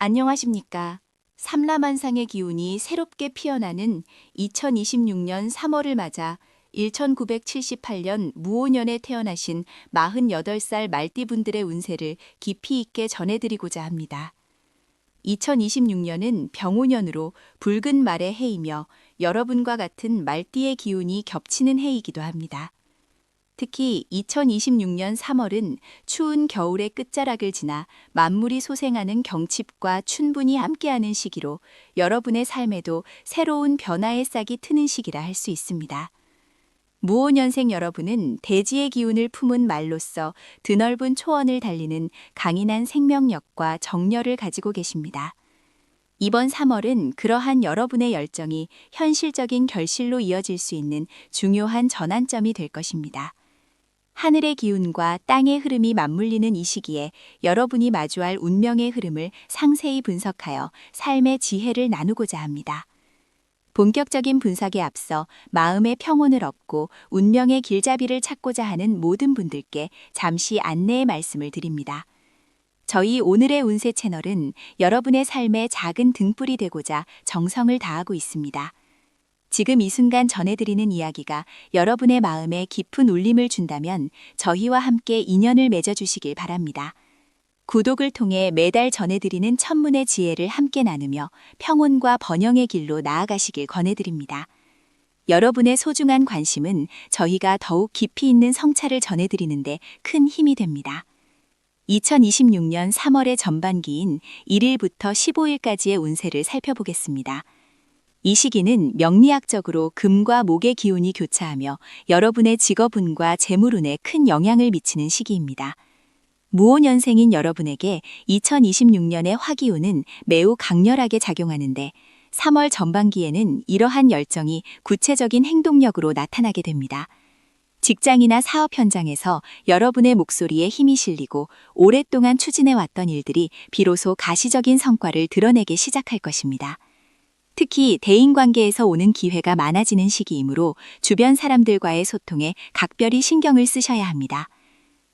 안녕하십니까. 삼라만상의 기운이 새롭게 피어나는 2026년 3월을 맞아 1978년 무오년에 태어나신 48살 말띠분들의 운세를 깊이 있게 전해드리고자 합니다. 2026년은 병오년으로 붉은 말의 해이며 여러분과 같은 말띠의 기운이 겹치는 해이기도 합니다. 특히 2026년 3월은 추운 겨울의 끝자락을 지나 만물이 소생하는 경칩과 춘분이 함께하는 시기로 여러분의 삶에도 새로운 변화의 싹이 트는 시기라 할 수 있습니다. 무오년생 여러분은 대지의 기운을 품은 말로써 드넓은 초원을 달리는 강인한 생명력과 정열을 가지고 계십니다. 이번 3월은 그러한 여러분의 열정이 현실적인 결실로 이어질 수 있는 중요한 전환점이 될 것입니다. 하늘의 기운과 땅의 흐름이 맞물리는 이 시기에 여러분이 마주할 운명의 흐름을 상세히 분석하여 삶의 지혜를 나누고자 합니다. 본격적인 분석에 앞서 마음의 평온을 얻고 운명의 길잡이를 찾고자 하는 모든 분들께 잠시 안내의 말씀을 드립니다. 저희 오늘의 운세 채널은 여러분의 삶의 작은 등불이 되고자 정성을 다하고 있습니다. 지금 이 순간 전해드리는 이야기가 여러분의 마음에 깊은 울림을 준다면 저희와 함께 인연을 맺어주시길 바랍니다. 구독을 통해 매달 전해드리는 천문의 지혜를 함께 나누며 평온과 번영의 길로 나아가시길 권해드립니다. 여러분의 소중한 관심은 저희가 더욱 깊이 있는 성찰을 전해드리는데 큰 힘이 됩니다. 2026년 3월의 전반기인 1일부터 15일까지의 운세를 살펴보겠습니다. 이 시기는 명리학적으로 금과 목의 기운이 교차하며 여러분의 직업운과 재물운에 큰 영향을 미치는 시기입니다. 무오년생인 여러분에게 2026년의 화기운은 매우 강렬하게 작용하는데 3월 전반기에는 이러한 열정이 구체적인 행동력으로 나타나게 됩니다. 직장이나 사업 현장에서 여러분의 목소리에 힘이 실리고 오랫동안 추진해왔던 일들이 비로소 가시적인 성과를 드러내기 시작할 것입니다. 특히 대인관계에서 오는 기회가 많아지는 시기이므로 주변 사람들과의 소통에 각별히 신경을 쓰셔야 합니다.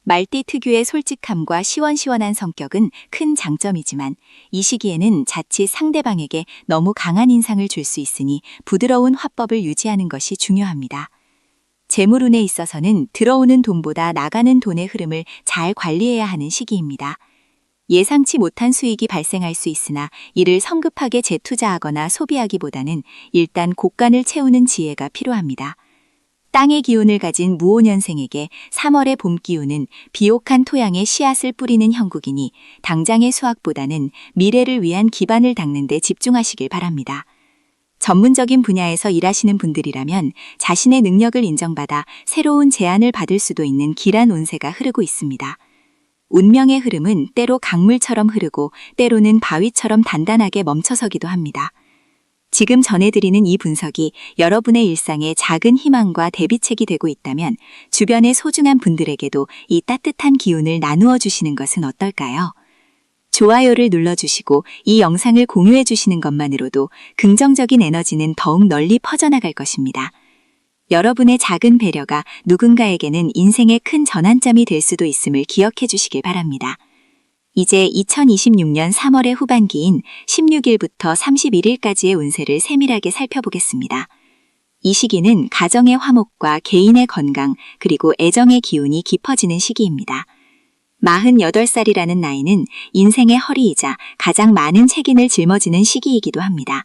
말띠 특유의 솔직함과 시원시원한 성격은 큰 장점이지만 이 시기에는 자칫 상대방에게 너무 강한 인상을 줄 수 있으니 부드러운 화법을 유지하는 것이 중요합니다. 재물운에 있어서는 들어오는 돈보다 나가는 돈의 흐름을 잘 관리해야 하는 시기입니다. 예상치 못한 수익이 발생할 수 있으나 이를 성급하게 재투자하거나 소비하기보다는 일단 곳간을 채우는 지혜가 필요합니다. 땅의 기운을 가진 무오년생에게 3월의 봄 기운은 비옥한 토양에 씨앗을 뿌리는 형국이니 당장의 수확보다는 미래를 위한 기반을 닦는 데 집중하시길 바랍니다. 전문적인 분야에서 일하시는 분들이라면 자신의 능력을 인정받아 새로운 제안을 받을 수도 있는 길한 운세가 흐르고 있습니다. 운명의 흐름은 때로 강물처럼 흐르고 때로는 바위처럼 단단하게 멈춰서기도 합니다. 지금 전해드리는 이 분석이 여러분의 일상에 작은 희망과 대비책이 되고 있다면 주변의 소중한 분들에게도 이 따뜻한 기운을 나누어 주시는 것은 어떨까요? 좋아요를 눌러주시고 이 영상을 공유해 주시는 것만으로도 긍정적인 에너지는 더욱 널리 퍼져나갈 것입니다. 여러분의 작은 배려가 누군가에게는 인생의 큰 전환점이 될 수도 있음을 기억해 주시길 바랍니다. 이제 2026년 3월의 후반기인 16일부터 31일까지의 운세를 세밀하게 살펴보겠습니다. 이 시기는 가정의 화목과 개인의 건강 그리고 애정의 기운이 깊어지는 시기입니다. 48살이라는 나이는 인생의 허리이자 가장 많은 책임을 짊어지는 시기이기도 합니다.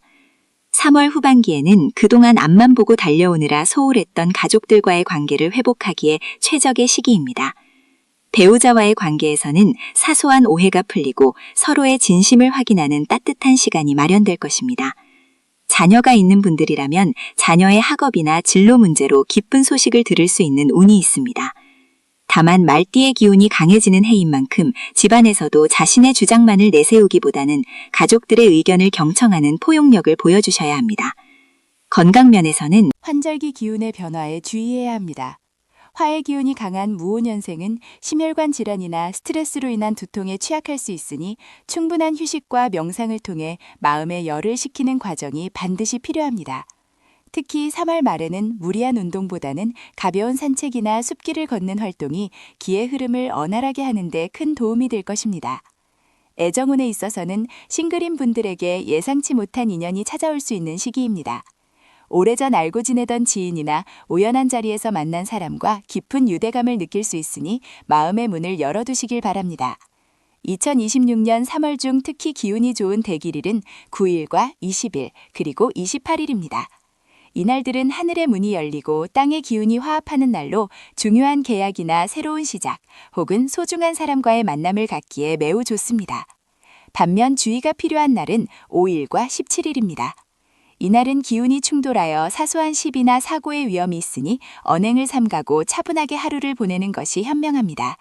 3월 후반기에는 그동안 앞만 보고 달려오느라 소홀했던 가족들과의 관계를 회복하기에 최적의 시기입니다. 배우자와의 관계에서는 사소한 오해가 풀리고 서로의 진심을 확인하는 따뜻한 시간이 마련될 것입니다. 자녀가 있는 분들이라면 자녀의 학업이나 진로 문제로 기쁜 소식을 들을 수 있는 운이 있습니다. 다만 말띠의 기운이 강해지는 해인 만큼 집안에서도 자신의 주장만을 내세우기보다는 가족들의 의견을 경청하는 포용력을 보여주셔야 합니다. 건강 면에서는 환절기 기운의 변화에 주의해야 합니다. 화의 기운이 강한 무오년생은 심혈관 질환이나 스트레스로 인한 두통에 취약할 수 있으니 충분한 휴식과 명상을 통해 마음의 열을 식히는 과정이 반드시 필요합니다. 특히 3월 말에는 무리한 운동보다는 가벼운 산책이나 숲길을 걷는 활동이 기의 흐름을 원활하게 하는 데 큰 도움이 될 것입니다. 애정운에 있어서는 싱글인 분들에게 예상치 못한 인연이 찾아올 수 있는 시기입니다. 오래전 알고 지내던 지인이나 우연한 자리에서 만난 사람과 깊은 유대감을 느낄 수 있으니 마음의 문을 열어두시길 바랍니다. 2026년 3월 중 특히 기운이 좋은 대길일은 9일과 20일 그리고 28일입니다. 이날들은 하늘의 문이 열리고 땅의 기운이 화합하는 날로 중요한 계약이나 새로운 시작 혹은 소중한 사람과의 만남을 갖기에 매우 좋습니다. 반면 주의가 필요한 날은 5일과 17일입니다. 이날은 기운이 충돌하여 사소한 시비나 사고의 위험이 있으니 언행을 삼가고 차분하게 하루를 보내는 것이 현명합니다.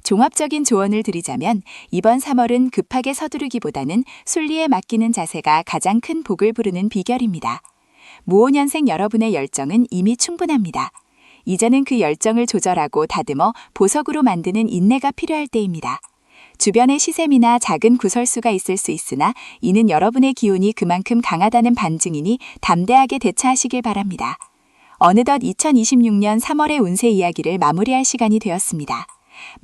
종합적인 조언을 드리자면 이번 3월은 급하게 서두르기보다는 순리에 맡기는 자세가 가장 큰 복을 부르는 비결입니다. 무오년생 여러분의 열정은 이미 충분합니다. 이제는 그 열정을 조절하고 다듬어 보석으로 만드는 인내가 필요할 때입니다. 주변의 시샘이나 작은 구설수가 있을 수 있으나 이는 여러분의 기운이 그만큼 강하다는 반증이니 담대하게 대처하시길 바랍니다. 어느덧 2026년 3월의 운세 이야기를 마무리할 시간이 되었습니다.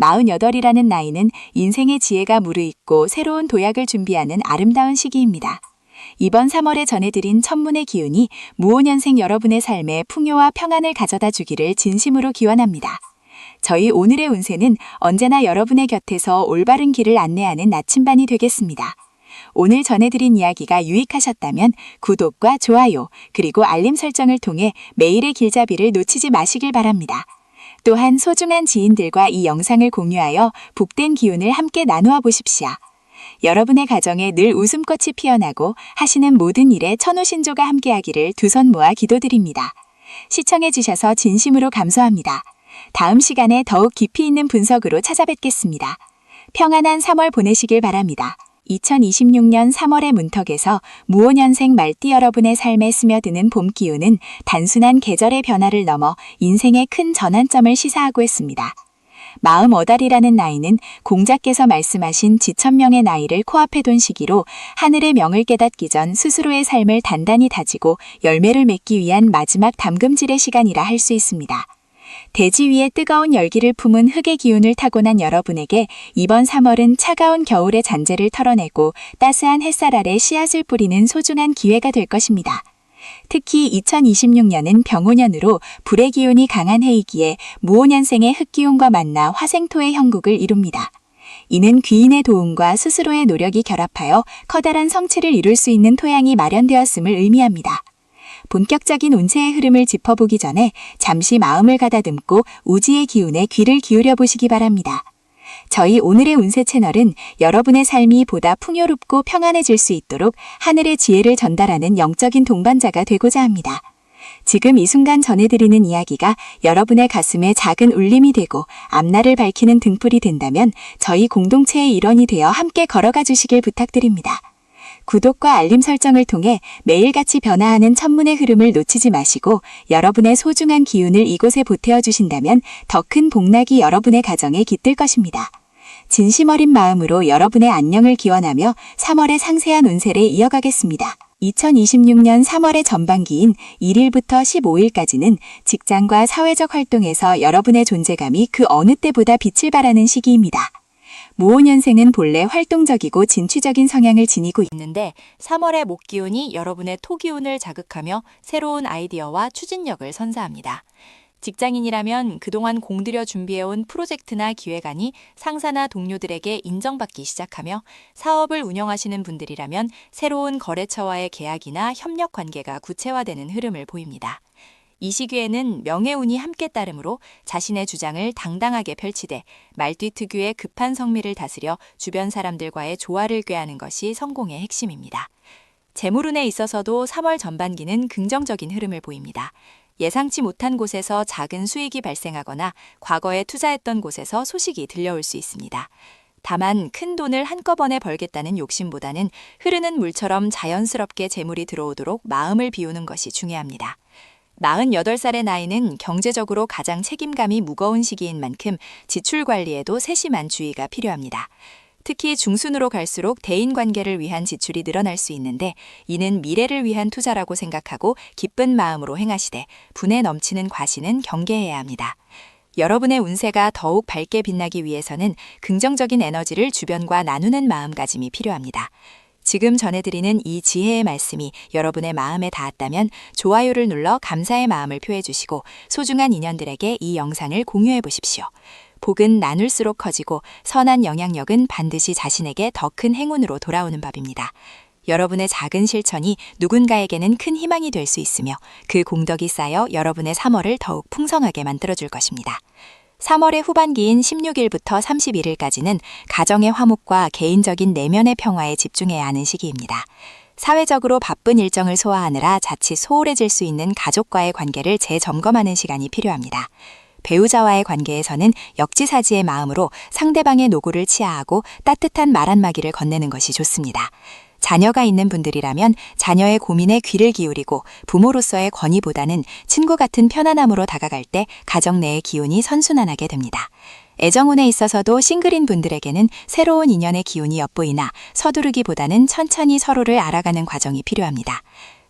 48이라는 나이는 인생의 지혜가 무르익고 새로운 도약을 준비하는 아름다운 시기입니다. 이번 3월에 전해드린 천문의 기운이 무오년생 여러분의 삶에 풍요와 평안을 가져다 주기를 진심으로 기원합니다. 저희 오늘의 운세는 언제나 여러분의 곁에서 올바른 길을 안내하는 나침반이 되겠습니다. 오늘 전해드린 이야기가 유익하셨다면 구독과 좋아요 그리고 알림 설정을 통해 매일의 길잡이를 놓치지 마시길 바랍니다. 또한 소중한 지인들과 이 영상을 공유하여 복된 기운을 함께 나누어 보십시오. 여러분의 가정에 늘 웃음꽃이 피어나고 하시는 모든 일에 천호신조가 함께하기를 두 손 모아 기도드립니다. 시청해주셔서 진심으로 감사합니다. 다음 시간에 더욱 깊이 있는 분석으로 찾아뵙겠습니다. 평안한 3월 보내시길 바랍니다. 2026년 3월의 문턱에서 무오년생 말띠 여러분의 삶에 스며드는 봄 기운은 단순한 계절의 변화를 넘어 인생의 큰 전환점을 시사하고 있습니다. 48이라는 나이는 공자께서 말씀하신 지천명의 나이를 코앞에 둔 시기로 하늘의 명을 깨닫기 전 스스로의 삶을 단단히 다지고 열매를 맺기 위한 마지막 담금질의 시간이라 할 수 있습니다. 대지 위에 뜨거운 열기를 품은 흙의 기운을 타고난 여러분에게 이번 3월은 차가운 겨울의 잔재를 털어내고 따스한 햇살 아래 씨앗을 뿌리는 소중한 기회가 될 것입니다. 특히 2026년은 병오년으로 불의 기운이 강한 해이기에 무오년생의 흙기운과 만나 화생토의 형국을 이룹니다. 이는 귀인의 도움과 스스로의 노력이 결합하여 커다란 성취를 이룰 수 있는 토양이 마련되었음을 의미합니다. 본격적인 운세의 흐름을 짚어보기 전에 잠시 마음을 가다듬고 우지의 기운에 귀를 기울여 보시기 바랍니다. 저희 오늘의 운세 채널은 여러분의 삶이 보다 풍요롭고 평안해질 수 있도록 하늘의 지혜를 전달하는 영적인 동반자가 되고자 합니다. 지금 이 순간 전해드리는 이야기가 여러분의 가슴에 작은 울림이 되고 앞날을 밝히는 등불이 된다면 저희 공동체의 일원이 되어 함께 걸어가 주시길 부탁드립니다. 구독과 알림 설정을 통해 매일같이 변화하는 천문의 흐름을 놓치지 마시고 여러분의 소중한 기운을 이곳에 보태어 주신다면 더 큰 복락이 여러분의 가정에 깃들 것입니다. 진심 어린 마음으로 여러분의 안녕을 기원하며 3월의 상세한 운세를 이어가겠습니다. 2026년 3월의 전반기인 1일부터 15일까지는 직장과 사회적 활동에서 여러분의 존재감이 그 어느 때보다 빛을 발하는 시기입니다. 무오년생은 본래 활동적이고 진취적인 성향을 지니고 있는데 3월의 목기운이 여러분의 토기운을 자극하며 새로운 아이디어와 추진력을 선사합니다. 직장인이라면 그동안 공들여 준비해온 프로젝트나 기획안이 상사나 동료들에게 인정받기 시작하며 사업을 운영하시는 분들이라면 새로운 거래처와의 계약이나 협력 관계가 구체화되는 흐름을 보입니다. 이 시기에는 명예운이 함께 따르므로 자신의 주장을 당당하게 펼치되 말띠 특유의 급한 성미를 다스려 주변 사람들과의 조화를 꾀하는 것이 성공의 핵심입니다. 재물운에 있어서도 3월 전반기는 긍정적인 흐름을 보입니다. 예상치 못한 곳에서 작은 수익이 발생하거나 과거에 투자했던 곳에서 소식이 들려올 수 있습니다. 다만 큰 돈을 한꺼번에 벌겠다는 욕심보다는 흐르는 물처럼 자연스럽게 재물이 들어오도록 마음을 비우는 것이 중요합니다. 48살의 나이는 경제적으로 가장 책임감이 무거운 시기인 만큼 지출 관리에도 세심한 주의가 필요합니다. 특히 중순으로 갈수록 대인관계를 위한 지출이 늘어날 수 있는데 이는 미래를 위한 투자라고 생각하고 기쁜 마음으로 행하시되 분에 넘치는 과시는 경계해야 합니다. 여러분의 운세가 더욱 밝게 빛나기 위해서는 긍정적인 에너지를 주변과 나누는 마음가짐이 필요합니다. 지금 전해드리는 이 지혜의 말씀이 여러분의 마음에 닿았다면 좋아요를 눌러 감사의 마음을 표해 주시고 소중한 인연들에게 이 영상을 공유해 보십시오. 복은 나눌수록 커지고 선한 영향력은 반드시 자신에게 더 큰 행운으로 돌아오는 법입니다. 여러분의 작은 실천이 누군가에게는 큰 희망이 될 수 있으며 그 공덕이 쌓여 여러분의 3월을 더욱 풍성하게 만들어줄 것입니다. 3월의 후반기인 16일부터 31일까지는 가정의 화목과 개인적인 내면의 평화에 집중해야 하는 시기입니다. 사회적으로 바쁜 일정을 소화하느라 자칫 소홀해질 수 있는 가족과의 관계를 재점검하는 시간이 필요합니다. 배우자와의 관계에서는 역지사지의 마음으로 상대방의 노고를 치하하고 따뜻한 말 한마디를 건네는 것이 좋습니다. 자녀가 있는 분들이라면 자녀의 고민에 귀를 기울이고 부모로서의 권위보다는 친구 같은 편안함으로 다가갈 때 가정 내의 기운이 선순환하게 됩니다. 애정운에 있어서도 싱글인 분들에게는 새로운 인연의 기운이 엿보이나 서두르기보다는 천천히 서로를 알아가는 과정이 필요합니다.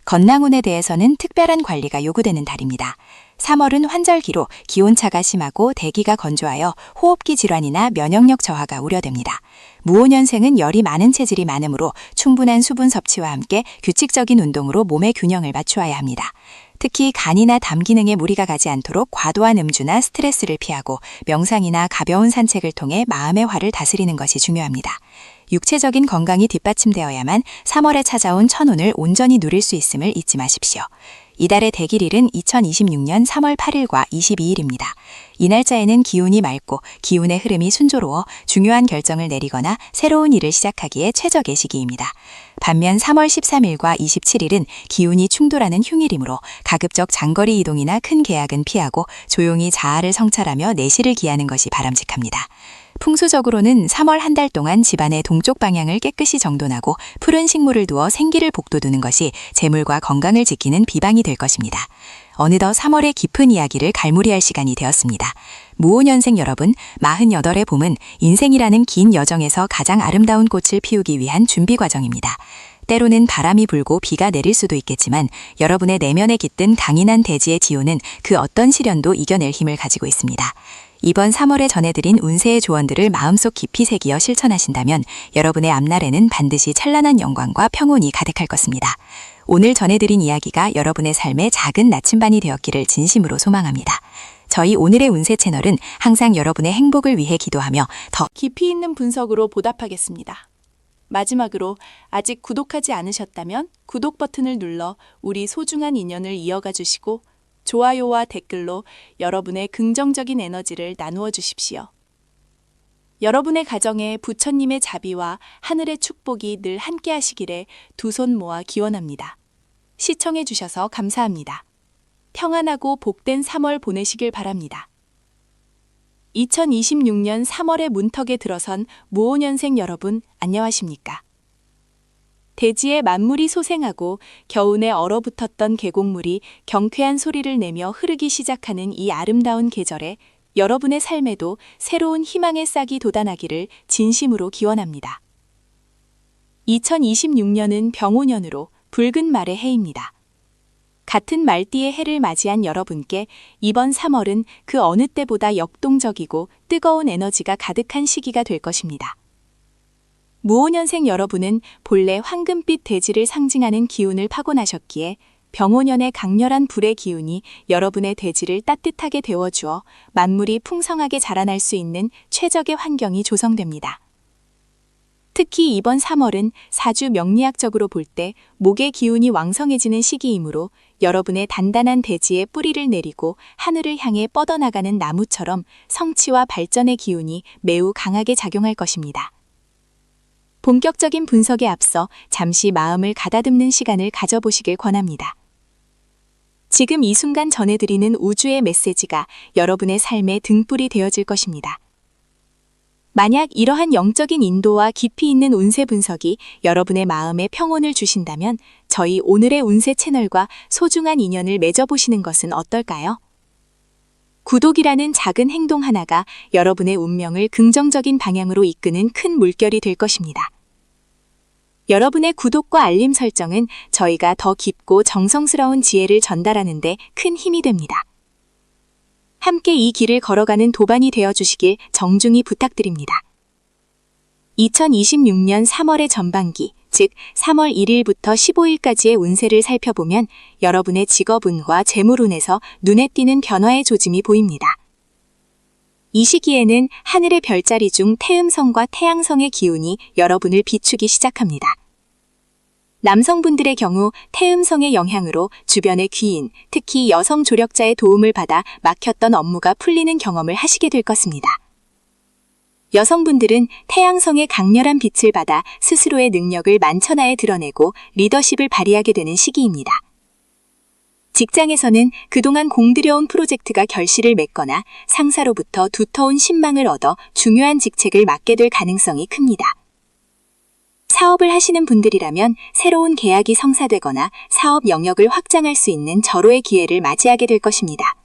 건강운에 대해서는 특별한 관리가 요구되는 달입니다. 3월은 환절기로 기온차가 심하고 대기가 건조하여 호흡기 질환이나 면역력 저하가 우려됩니다. 무오년생은 열이 많은 체질이 많으므로 충분한 수분 섭취와 함께 규칙적인 운동으로 몸의 균형을 맞추어야 합니다. 특히 간이나 담 기능에 무리가 가지 않도록 과도한 음주나 스트레스를 피하고 명상이나 가벼운 산책을 통해 마음의 화를 다스리는 것이 중요합니다. 육체적인 건강이 뒷받침되어야만 3월에 찾아온 천운을 온전히 누릴 수 있음을 잊지 마십시오. 이달의 대길일은 2026년 3월 8일과 22일입니다. 이 날짜에는 기운이 맑고 기운의 흐름이 순조로워 중요한 결정을 내리거나 새로운 일을 시작하기에 최적의 시기입니다. 반면 3월 13일과 27일은 기운이 충돌하는 흉일이므로 가급적 장거리 이동이나 큰 계약은 피하고 조용히 자아를 성찰하며 내실을 기하는 것이 바람직합니다. 풍수적으로는 3월 한 달 동안 집안의 동쪽 방향을 깨끗이 정돈하고 푸른 식물을 두어 생기를 복돋우는 것이 재물과 건강을 지키는 비방이 될 것입니다. 어느덧 3월의 깊은 이야기를 갈무리할 시간이 되었습니다. 무오년생 여러분, 48의 봄은 인생이라는 긴 여정에서 가장 아름다운 꽃을 피우기 위한 준비 과정입니다. 때로는 바람이 불고 비가 내릴 수도 있겠지만 여러분의 내면에 깃든 강인한 대지의 지효는 그 어떤 시련도 이겨낼 힘을 가지고 있습니다. 이번 3월에 전해드린 운세의 조언들을 마음속 깊이 새기어 실천하신다면 여러분의 앞날에는 반드시 찬란한 영광과 평온이 가득할 것입니다. 오늘 전해드린 이야기가 여러분의 삶에 작은 나침반이 되었기를 진심으로 소망합니다. 저희 오늘의 운세 채널은 항상 여러분의 행복을 위해 기도하며 더 깊이 있는 분석으로 보답하겠습니다. 마지막으로 아직 구독하지 않으셨다면 구독 버튼을 눌러 우리 소중한 인연을 이어가 주시고 좋아요와 댓글로 여러분의 긍정적인 에너지를 나누어 주십시오. 여러분의 가정에 부처님의 자비와 하늘의 축복이 늘 함께 하시기를 두 손 모아 기원합니다. 시청해 주셔서 감사합니다. 평안하고 복된 3월 보내시길 바랍니다. 2026년 3월의 문턱에 들어선 무오년생 여러분, 안녕하십니까? 대지에 만물이 소생하고 겨우내 얼어붙었던 계곡물이 경쾌한 소리를 내며 흐르기 시작하는 이 아름다운 계절에 여러분의 삶에도 새로운 희망의 싹이 돋아나기를 진심으로 기원합니다. 2026년은 병오년으로 붉은 말의 해입니다. 같은 말띠의 해를 맞이한 여러분께 이번 3월은 그 어느 때보다 역동적이고 뜨거운 에너지가 가득한 시기가 될 것입니다. 무오년생 여러분은 본래 황금빛 대지를 상징하는 기운을 파곤하셨기에 병오년의 강렬한 불의 기운이 여러분의 대지를 따뜻하게 데워주어 만물이 풍성하게 자라날 수 있는 최적의 환경이 조성됩니다. 특히 이번 3월은 사주 명리학적으로 볼 때 목의 기운이 왕성해지는 시기이므로 여러분의 단단한 대지에 뿌리를 내리고 하늘을 향해 뻗어나가는 나무처럼 성취와 발전의 기운이 매우 강하게 작용할 것입니다. 본격적인 분석에 앞서 잠시 마음을 가다듬는 시간을 가져보시길 권합니다. 지금 이 순간 전해드리는 우주의 메시지가 여러분의 삶의 등불이 되어질 것입니다. 만약 이러한 영적인 인도와 깊이 있는 운세 분석이 여러분의 마음에 평온을 주신다면 저희 오늘의 운세 채널과 소중한 인연을 맺어보시는 것은 어떨까요? 구독이라는 작은 행동 하나가 여러분의 운명을 긍정적인 방향으로 이끄는 큰 물결이 될 것입니다. 여러분의 구독과 알림 설정은 저희가 더 깊고 정성스러운 지혜를 전달하는 데 큰 힘이 됩니다. 함께 이 길을 걸어가는 도반이 되어주시길 정중히 부탁드립니다. 2026년 3월의 전반기, 즉 3월 1일부터 15일까지의 운세를 살펴보면 여러분의 직업운과 재물운에서 눈에 띄는 변화의 조짐이 보입니다. 이 시기에는 하늘의 별자리 중 태음성과 태양성의 기운이 여러분을 비추기 시작합니다. 남성분들의 경우 태음성의 영향으로 주변의 귀인, 특히 여성 조력자의 도움을 받아 막혔던 업무가 풀리는 경험을 하시게 될 것입니다. 여성분들은 태양성의 강렬한 빛을 받아 스스로의 능력을 만천하에 드러내고 리더십을 발휘하게 되는 시기입니다. 직장에서는 그동안 공들여온 프로젝트가 결실을 맺거나 상사로부터 두터운 신망을 얻어 중요한 직책을 맡게 될 가능성이 큽니다. 사업을 하시는 분들이라면 새로운 계약이 성사되거나 사업 영역을 확장할 수 있는 절호의 기회를 맞이하게 될 것입니다.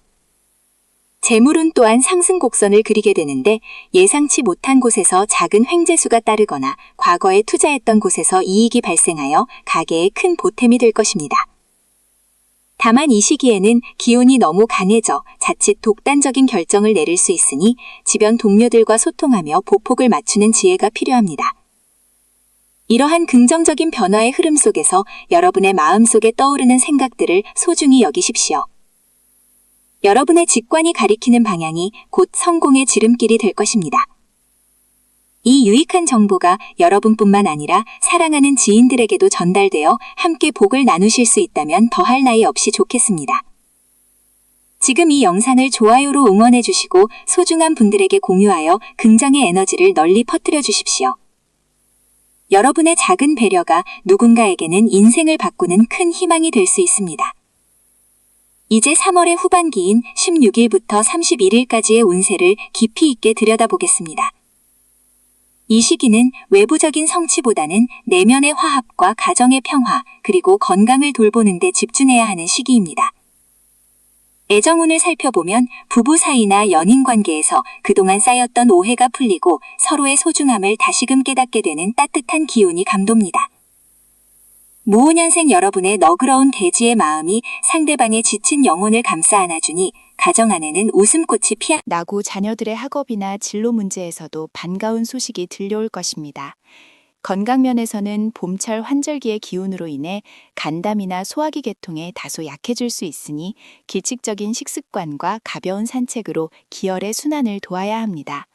재물운 또한 상승 곡선을 그리게 되는데 예상치 못한 곳에서 작은 횡재수가 따르거나 과거에 투자했던 곳에서 이익이 발생하여 가게에 큰 보탬이 될 것입니다. 다만 이 시기에는 기운이 너무 강해져 자칫 독단적인 결정을 내릴 수 있으니 주변 동료들과 소통하며 보폭을 맞추는 지혜가 필요합니다. 이러한 긍정적인 변화의 흐름 속에서 여러분의 마음속에 떠오르는 생각들을 소중히 여기십시오. 여러분의 직관이 가리키는 방향이 곧 성공의 지름길이 될 것입니다. 이 유익한 정보가 여러분뿐만 아니라 사랑하는 지인들에게도 전달되어 함께 복을 나누실 수 있다면 더할 나위 없이 좋겠습니다. 지금 이 영상을 좋아요로 응원해 주시고 소중한 분들에게 공유하여 긍정의 에너지를 널리 퍼뜨려 주십시오. 여러분의 작은 배려가 누군가에게는 인생을 바꾸는 큰 희망이 될 수 있습니다. 이제 3월의 후반기인 16일부터 31일까지의 운세를 깊이 있게 들여다보겠습니다. 이 시기는 외부적인 성취보다는 내면의 화합과 가정의 평화, 그리고 건강을 돌보는 데 집중해야 하는 시기입니다. 애정운을 살펴보면 부부 사이나 연인 관계에서 그동안 쌓였던 오해가 풀리고 서로의 소중함을 다시금 깨닫게 되는 따뜻한 기운이 감돕니다. 무오년생 여러분의 너그러운 대지의 마음이 상대방의 지친 영혼을 감싸 안아주니 가정 안에는 웃음꽃이 나고 자녀들의 학업이나 진로 문제에서도 반가운 소식이 들려올 것입니다. 건강 면에서는 봄철 환절기의 기운으로 인해 간담이나 소화기 계통에 다소 약해질 수 있으니 규칙적인 식습관과 가벼운 산책으로 기혈의 순환을 도와야 합니다.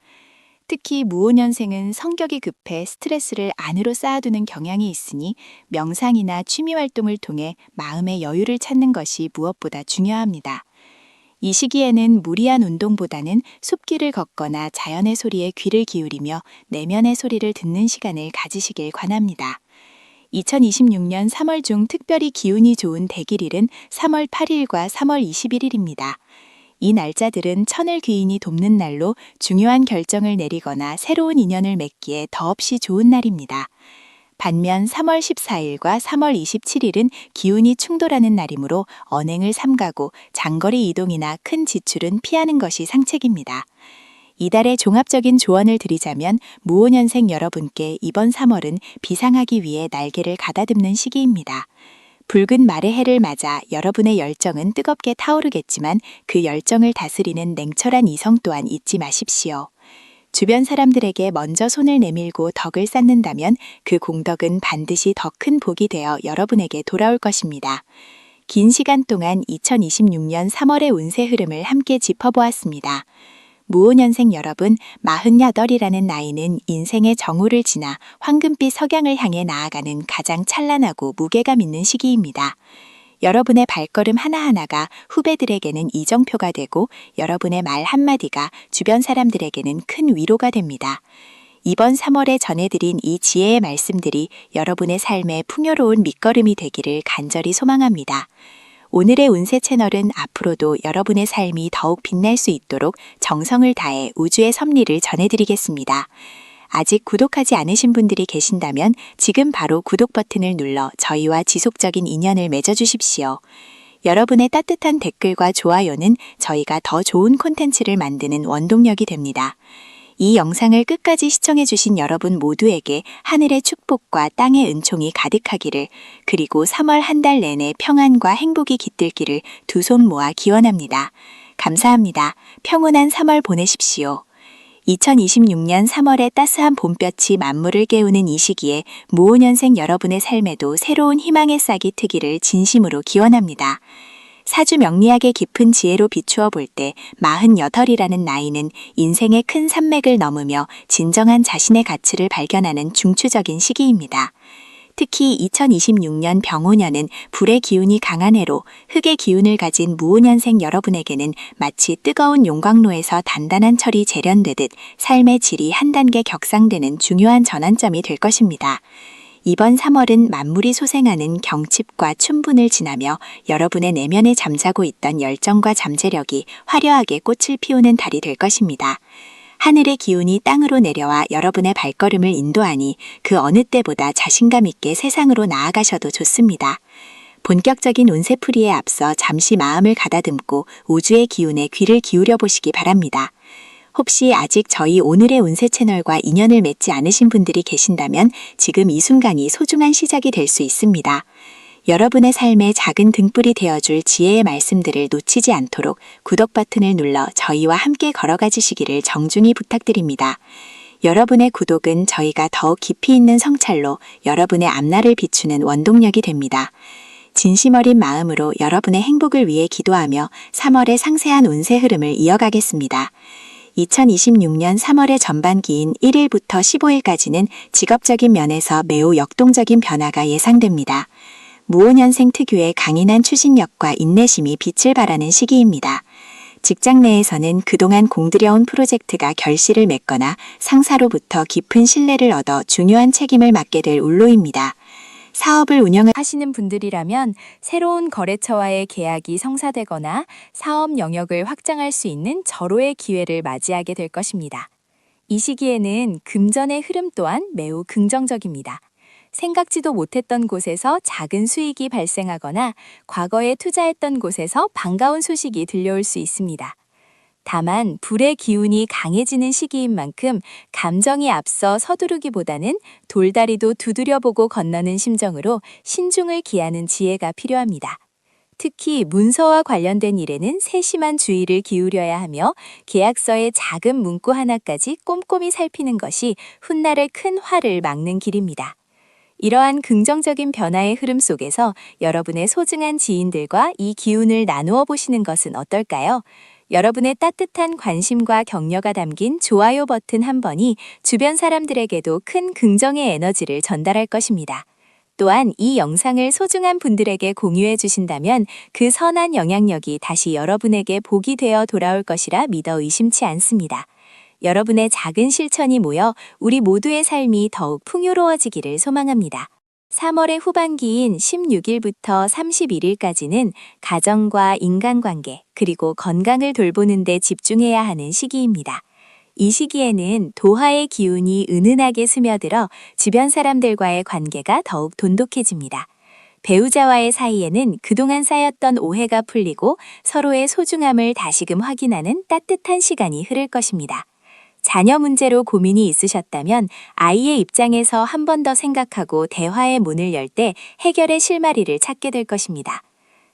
특히 무오년생은 성격이 급해 스트레스를 안으로 쌓아두는 경향이 있으니 명상이나 취미 활동을 통해 마음의 여유를 찾는 것이 무엇보다 중요합니다. 이 시기에는 무리한 운동보다는 숲길을 걷거나 자연의 소리에 귀를 기울이며 내면의 소리를 듣는 시간을 가지시길 권합니다. 2026년 3월 중 특별히 기운이 좋은 대길일은 3월 8일과 3월 21일입니다. 이 날짜들은 천을 귀인이 돕는 날로 중요한 결정을 내리거나 새로운 인연을 맺기에 더없이 좋은 날입니다. 반면 3월 14일과 3월 27일은 기운이 충돌하는 날이므로 언행을 삼가고 장거리 이동이나 큰 지출은 피하는 것이 상책입니다. 이달의 종합적인 조언을 드리자면 무오년생 여러분께 이번 3월은 비상하기 위해 날개를 가다듬는 시기입니다. 붉은 말의 해를 맞아 여러분의 열정은 뜨겁게 타오르겠지만 그 열정을 다스리는 냉철한 이성 또한 잊지 마십시오. 주변 사람들에게 먼저 손을 내밀고 덕을 쌓는다면 그 공덕은 반드시 더 큰 복이 되어 여러분에게 돌아올 것입니다. 긴 시간 동안 2026년 3월의 운세 흐름을 함께 짚어보았습니다. 무오년생 여러분, 48이라는 나이는 인생의 정오를 지나 황금빛 석양을 향해 나아가는 가장 찬란하고 무게감 있는 시기입니다. 여러분의 발걸음 하나하나가 후배들에게는 이정표가 되고 여러분의 말 한마디가 주변 사람들에게는 큰 위로가 됩니다. 이번 3월에 전해드린 이 지혜의 말씀들이 여러분의 삶에 풍요로운 밑거름이 되기를 간절히 소망합니다. 오늘의 운세 채널은 앞으로도 여러분의 삶이 더욱 빛날 수 있도록 정성을 다해 우주의 섭리를 전해드리겠습니다. 아직 구독하지 않으신 분들이 계신다면 지금 바로 구독 버튼을 눌러 저희와 지속적인 인연을 맺어주십시오. 여러분의 따뜻한 댓글과 좋아요는 저희가 더 좋은 콘텐츠를 만드는 원동력이 됩니다. 이 영상을 끝까지 시청해주신 여러분 모두에게 하늘의 축복과 땅의 은총이 가득하기를, 그리고 3월 한 달 내내 평안과 행복이 깃들기를 두 손 모아 기원합니다. 감사합니다. 평온한 3월 보내십시오. 2026년 3월의 따스한 봄볕이 만물을 깨우는 이 시기에 무오년생 여러분의 삶에도 새로운 희망의 싹이 트기를 진심으로 기원합니다. 사주 명리학의 깊은 지혜로 비추어 볼 때 48이라는 나이는 인생의 큰 산맥을 넘으며 진정한 자신의 가치를 발견하는 중추적인 시기입니다. 특히 2026년 병오년은 불의 기운이 강한 해로 흙의 기운을 가진 무오년생 여러분에게는 마치 뜨거운 용광로에서 단단한 철이 재련되듯 삶의 질이 한 단계 격상되는 중요한 전환점이 될 것입니다. 이번 3월은 만물이 소생하는 경칩과 춘분을 지나며 여러분의 내면에 잠자고 있던 열정과 잠재력이 화려하게 꽃을 피우는 달이 될 것입니다. 하늘의 기운이 땅으로 내려와 여러분의 발걸음을 인도하니 그 어느 때보다 자신감 있게 세상으로 나아가셔도 좋습니다. 본격적인 운세풀이에 앞서 잠시 마음을 가다듬고 우주의 기운에 귀를 기울여 보시기 바랍니다. 혹시 아직 저희 오늘의 운세 채널과 인연을 맺지 않으신 분들이 계신다면 지금 이 순간이 소중한 시작이 될 수 있습니다. 여러분의 삶에 작은 등불이 되어줄 지혜의 말씀들을 놓치지 않도록 구독 버튼을 눌러 저희와 함께 걸어가 주시기를 정중히 부탁드립니다. 여러분의 구독은 저희가 더욱 깊이 있는 성찰로 여러분의 앞날을 비추는 원동력이 됩니다. 진심 어린 마음으로 여러분의 행복을 위해 기도하며 3월의 상세한 운세 흐름을 이어가겠습니다. 2026년 3월의 전반기인 1일부터 15일까지는 직업적인 면에서 매우 역동적인 변화가 예상됩니다. 무오년생 특유의 강인한 추진력과 인내심이 빛을 발하는 시기입니다. 직장 내에서는 그동안 공들여온 프로젝트가 결실을 맺거나 상사로부터 깊은 신뢰를 얻어 중요한 책임을 맡게 될 울로입니다. 사업을 운영하시는 분들이라면 새로운 거래처와의 계약이 성사되거나 사업 영역을 확장할 수 있는 절호의 기회를 맞이하게 될 것입니다. 이 시기에는 금전의 흐름 또한 매우 긍정적입니다. 생각지도 못했던 곳에서 작은 수익이 발생하거나 과거에 투자했던 곳에서 반가운 소식이 들려올 수 있습니다. 다만 불의 기운이 강해지는 시기인 만큼 감정이 앞서 서두르기보다는 돌다리도 두드려보고 건너는 심정으로 신중을 기하는 지혜가 필요합니다. 특히 문서와 관련된 일에는 세심한 주의를 기울여야 하며 계약서의 작은 문구 하나까지 꼼꼼히 살피는 것이 훗날의 큰 화를 막는 길입니다. 이러한 긍정적인 변화의 흐름 속에서 여러분의 소중한 지인들과 이 기운을 나누어 보시는 것은 어떨까요? 여러분의 따뜻한 관심과 격려가 담긴 좋아요 버튼 한 번이 주변 사람들에게도 큰 긍정의 에너지를 전달할 것입니다. 또한 이 영상을 소중한 분들에게 공유해 주신다면 그 선한 영향력이 다시 여러분에게 복이 되어 돌아올 것이라 믿어 의심치 않습니다. 여러분의 작은 실천이 모여 우리 모두의 삶이 더욱 풍요로워지기를 소망합니다. 3월의 후반기인 16일부터 31일까지는 가정과 인간관계 그리고 건강을 돌보는 데 집중해야 하는 시기입니다. 이 시기에는 도화의 기운이 은은하게 스며들어 주변 사람들과의 관계가 더욱 돈독해집니다. 배우자와의 사이에는 그동안 쌓였던 오해가 풀리고 서로의 소중함을 다시금 확인하는 따뜻한 시간이 흐를 것입니다. 자녀 문제로 고민이 있으셨다면 아이의 입장에서 한 번 더 생각하고 대화의 문을 열 때 해결의 실마리를 찾게 될 것입니다.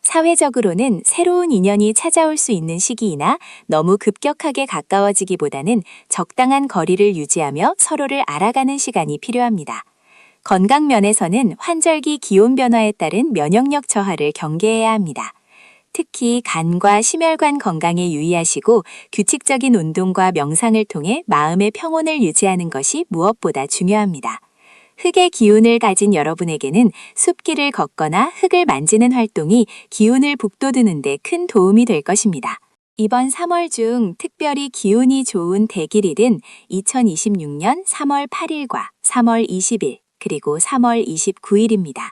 사회적으로는 새로운 인연이 찾아올 수 있는 시기이나 너무 급격하게 가까워지기보다는 적당한 거리를 유지하며 서로를 알아가는 시간이 필요합니다. 건강 면에서는 환절기 기온 변화에 따른 면역력 저하를 경계해야 합니다. 특히 간과 심혈관 건강에 유의하시고 규칙적인 운동과 명상을 통해 마음의 평온을 유지하는 것이 무엇보다 중요합니다. 흙의 기운을 가진 여러분에게는 숲길을 걷거나 흙을 만지는 활동이 기운을 북돋우는 데 큰 도움이 될 것입니다. 이번 3월 중 특별히 기운이 좋은 대길일은 2026년 3월 8일과 3월 20일 그리고 3월 29일입니다.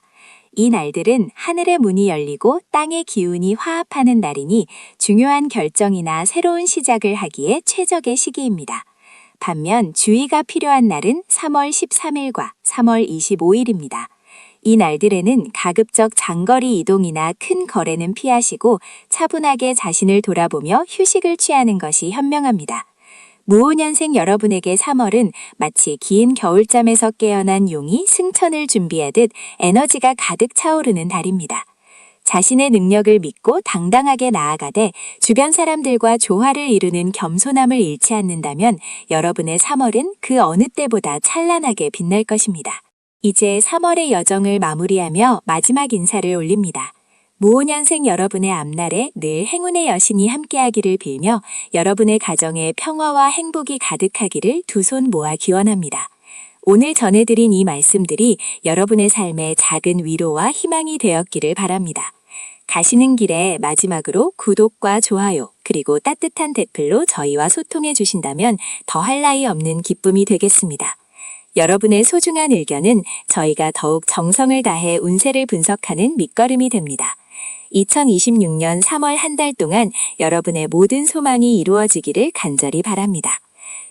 이 날들은 하늘의 문이 열리고 땅의 기운이 화합하는 날이니 중요한 결정이나 새로운 시작을 하기에 최적의 시기입니다. 반면 주의가 필요한 날은 3월 13일과 3월 25일입니다. 이 날들에는 가급적 장거리 이동이나 큰 거래는 피하시고 차분하게 자신을 돌아보며 휴식을 취하는 것이 현명합니다. 무오년생 여러분에게 3월은 마치 긴 겨울잠에서 깨어난 용이 승천을 준비하듯 에너지가 가득 차오르는 달입니다. 자신의 능력을 믿고 당당하게 나아가되 주변 사람들과 조화를 이루는 겸손함을 잃지 않는다면 여러분의 3월은 그 어느 때보다 찬란하게 빛날 것입니다. 이제 3월의 여정을 마무리하며 마지막 인사를 올립니다. 무오년생 여러분의 앞날에 늘 행운의 여신이 함께하기를 빌며 여러분의 가정에 평화와 행복이 가득하기를 두 손 모아 기원합니다. 오늘 전해드린 이 말씀들이 여러분의 삶에 작은 위로와 희망이 되었기를 바랍니다. 가시는 길에 마지막으로 구독과 좋아요, 그리고 따뜻한 댓글로 저희와 소통해 주신다면 더할 나위 없는 기쁨이 되겠습니다. 여러분의 소중한 의견은 저희가 더욱 정성을 다해 운세를 분석하는 밑거름이 됩니다. 2026년 3월 한 달 동안 여러분의 모든 소망이 이루어지기를 간절히 바랍니다.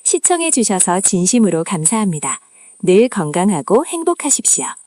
시청해 주셔서 진심으로 감사합니다. 늘 건강하고 행복하십시오.